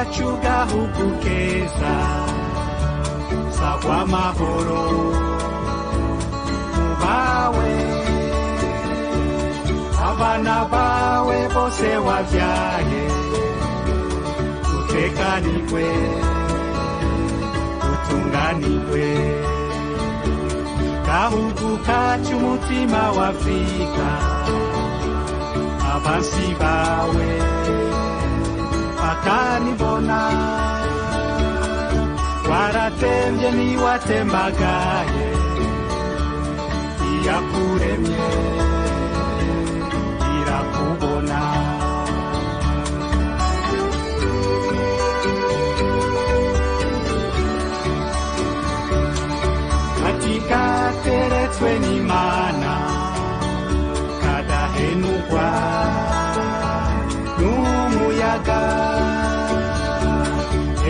kacu gahugu keza sagwa amahoro mubawe abana bawe bose wavyaye utekanirwe utunganirwe gahugu kacu umutima wa Afrika abansi bawe bakanibona waratemvye niwatembagaye iyakuremye irakubona katika teretswe n'Imana kadahenugwa n'umuyaga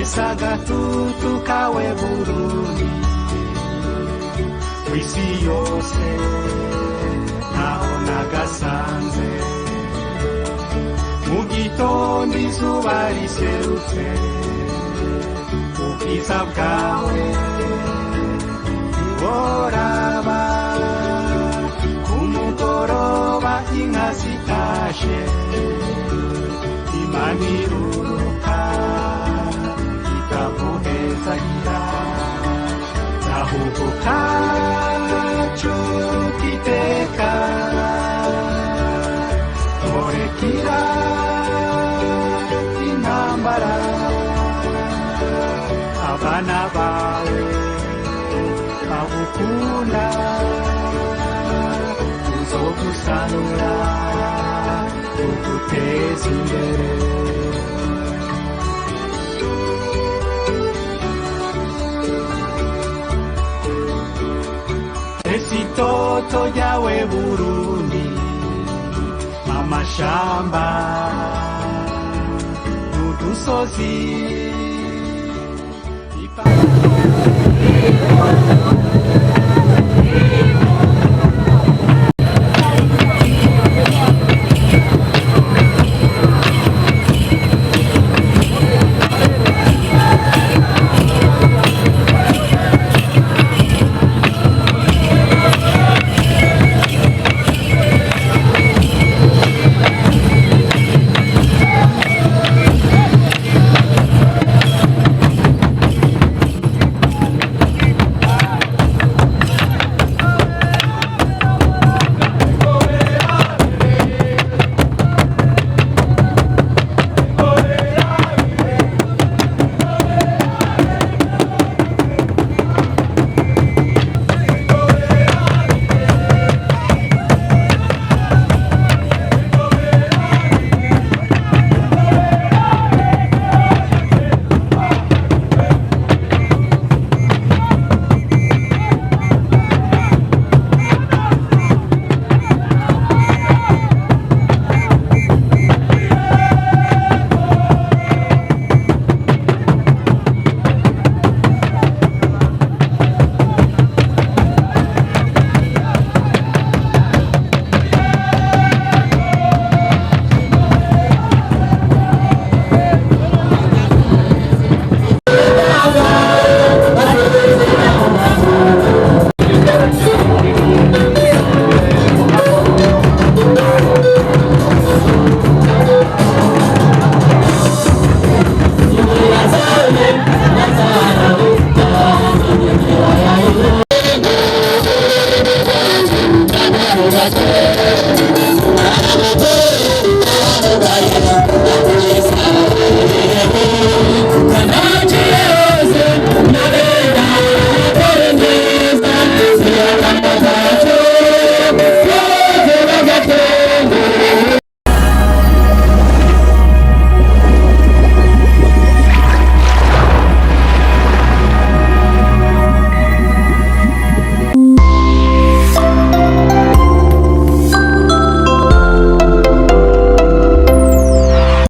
esagatutu kawe Burundi kw'isi yose ntaho nagasanze mu gitondo izuba riserutse ubwiza bwawe boraba ku mugoroba inka zitashe Imana iruruka ikaguhezagira gahugu kacu kiteka torekira intambara abana bawe bagukunda uzogusanura uguteza imbere esitoto ryawe Burundi amashamba n'udusozi